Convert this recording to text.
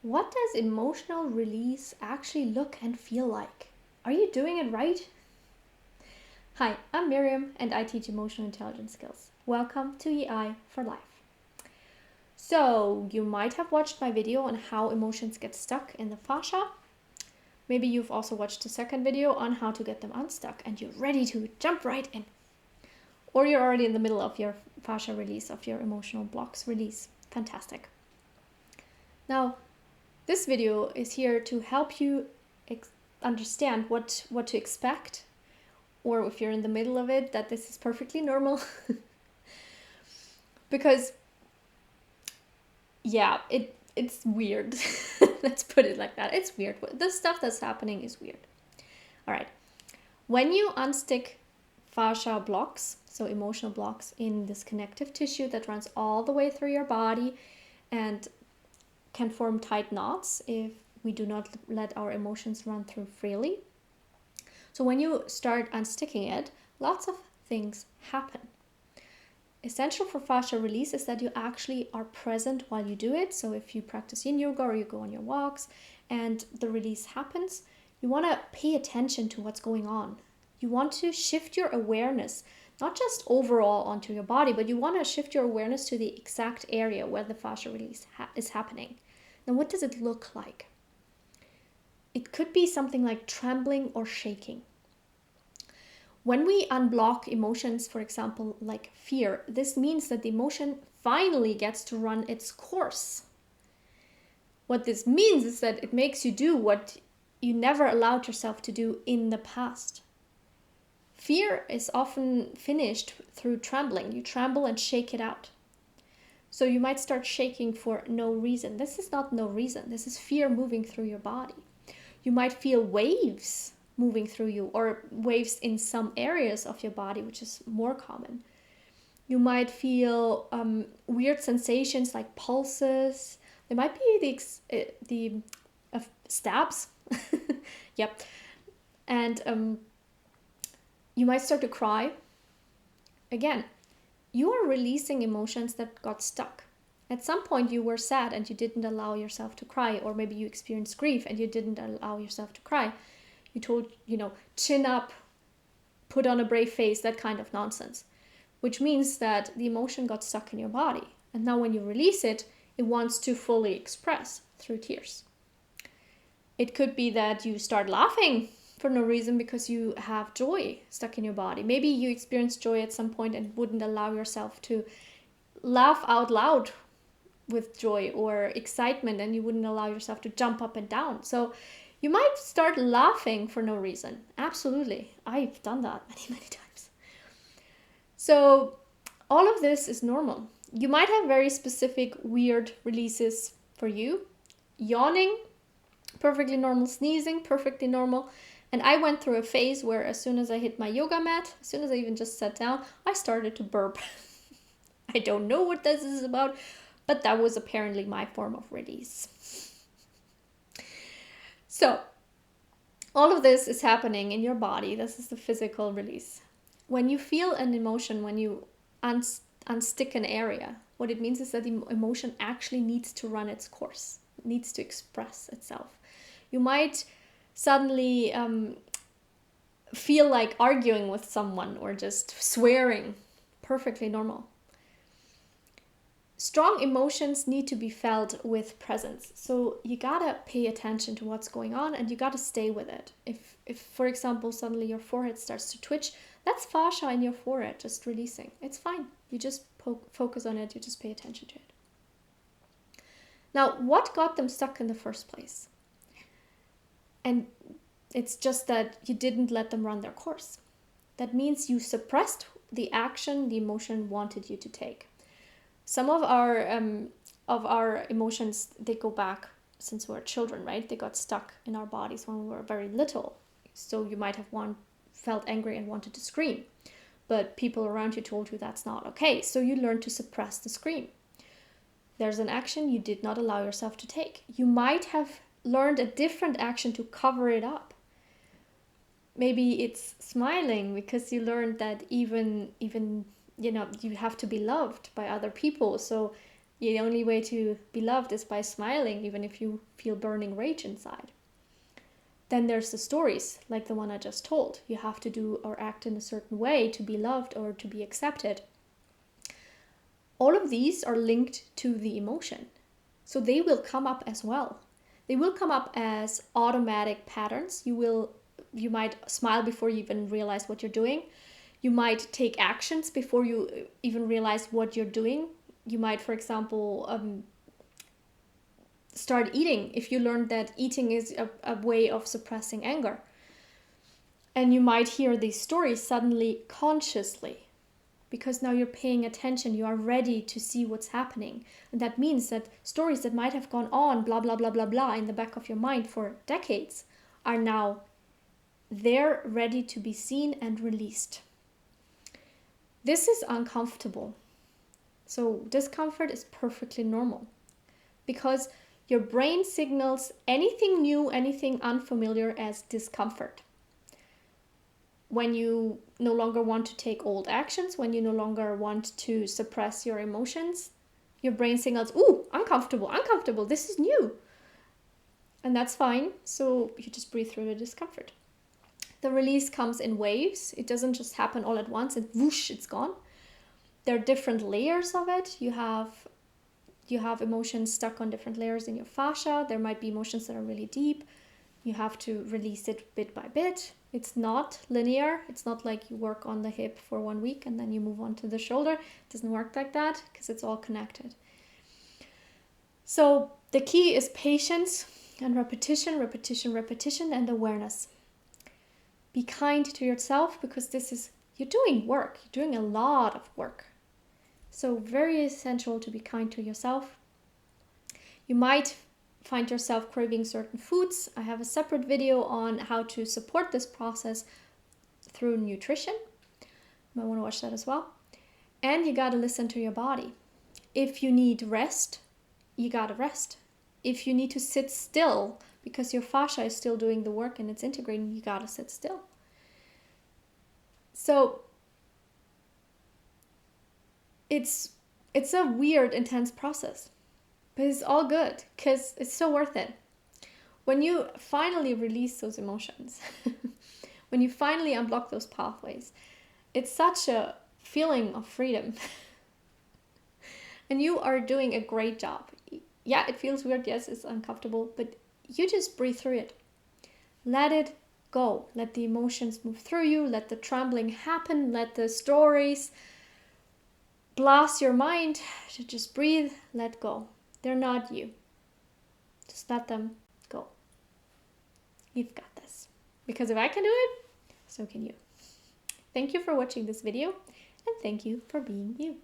What does emotional release actually look and feel like? Are you doing it right? Hi, I'm Miriam and I teach emotional intelligence skills. Welcome to EI for Life. So, you might have watched my video on how emotions get stuck in the fascia. Maybe you've also watched the second video on how to get them unstuck and you're ready to jump right in. Or you're already in the middle of your fascia release, of your emotional blocks release. Fantastic. Now, this video is here to help you understand what to expect, or if you're in the middle of it, that this is perfectly normal. Because, yeah, it's weird. Let's put it like that. It's weird. The stuff that's happening is weird. All right. When you unstick fascia blocks, so emotional blocks in this connective tissue that runs all the way through your body and can form tight knots if we do not let our emotions run through freely. So when you start unsticking it, lots of things happen. Essential for fascia release is that you actually are present while you do it. So if you practice yin yoga or you go on your walks and the release happens, you want to pay attention to what's going on. You want to shift your awareness, not just overall onto your body, but you want to shift your awareness to the exact area where the fascia release is happening. Now, what does it look like? It could be something like trembling or shaking. When we unblock emotions, for example, like fear, this means that the emotion finally gets to run its course. What this means is that it makes you do what you never allowed yourself to do in the past. Fear is often finished through trembling. You tremble and shake it out. So you might start shaking for no reason. This is not no reason. This is fear moving through your body. You might feel waves moving through you, or waves in some areas of your body, which is more common. You might feel weird sensations like pulses. There might be the stabs. Yep. And you might start to cry. Again, you are releasing emotions that got stuck. At some point you were sad and you didn't allow yourself to cry, or maybe you experienced grief and you didn't allow yourself to cry. You told, chin up, put on a brave face, that kind of nonsense, which means that the emotion got stuck in your body. And now when you release it, it wants to fully express through tears. It could be that you start laughing for no reason because you have joy stuck in your body. Maybe you experienced joy at some point and wouldn't allow yourself to laugh out loud with joy or excitement, and you wouldn't allow yourself to jump up and down. So you might start laughing for no reason. Absolutely. I've done that many times. So all of this is normal. You might have very specific weird releases for you. Yawning, perfectly normal. Sneezing, perfectly normal. And I went through a phase where as soon as I hit my yoga mat, as soon as I even just sat down, I started to burp. I don't know what this is about, but that was apparently my form of release. So, all of this is happening in your body. This is the physical release. When you feel an emotion, when you unstick an area, what it means is that the emotion actually needs to run its course. It needs to express itself. You might suddenly feel like arguing with someone or just swearing. Perfectly normal. Strong emotions need to be felt with presence. So you gotta pay attention to what's going on and you gotta stay with it. If for example, suddenly your forehead starts to twitch, that's fascia in your forehead just releasing. It's fine. You just focus on it. You just pay attention to it. Now, what got them stuck in the first place? And it's just that you didn't let them run their course. That means you suppressed the action the emotion wanted you to take. Some of our emotions, they go back since we were children, right? They got stuck in our bodies when we were very little. So you might have felt angry and wanted to scream, but people around you told you that's not okay. So you learned to suppress the scream. There's an action you did not allow yourself to take. You might have learned a different action to cover it up. Maybe it's smiling because you learned that even you have to be loved by other people. So The only way to be loved is by smiling, even if you feel burning rage inside. Then there's the stories, like the one I just told. You have to do or act in a certain way to be loved or to be accepted. All of these are linked to the emotion. So they will come up as well. They will come up as automatic patterns. You might smile before you even realize what you're doing. You might take actions before you even realize what you're doing. You might, for example, start eating if you learned that eating is a way of suppressing anger. And you might hear these stories suddenly consciously, because now you're paying attention, you are ready to see what's happening. And that means that stories that might have gone on, blah, blah, blah, blah, blah, in the back of your mind for decades are now there, ready to be seen and released. This is uncomfortable. So discomfort is perfectly normal, because your brain signals anything new, anything unfamiliar as discomfort. When you no longer want to take old actions, when you no longer want to suppress your emotions, your brain signals, ooh, uncomfortable, uncomfortable, this is new. And that's fine. So you just breathe through the discomfort. The release comes in waves. It doesn't just happen all at once and whoosh, it's gone. There are different layers of it. You have emotions stuck on different layers in your fascia. There might be emotions that are really deep. You have to release it bit by bit. It's not linear. It's not like you work on the hip for 1 week and then you move on to the shoulder. It doesn't work like that, because it's all connected. So the key is patience and repetition, repetition, repetition, and awareness. Be kind to yourself, because you're doing work. You're doing a lot of work. So very essential to be kind to yourself. You might find yourself craving certain foods. I have a separate video on how to support this process through nutrition. You might want to watch that as well. And you got to listen to your body. If you need rest, you got to rest. If you need to sit still because your fascia is still doing the work and it's integrating, you got to sit still. So it's a weird, intense process, but it's all good because it's so worth it. When you finally release those emotions, when you finally unblock those pathways, it's such a feeling of freedom. And you are doing a great job. Yeah, it feels weird. Yes, it's uncomfortable, but you just breathe through it. Let it go. Let the emotions move through you. Let the trembling happen. Let the stories blast your mind. Just breathe, let go. They're not you. Just let them go. You've got this. Because if I can do it, so can you. Thank you for watching this video, and thank you for being you.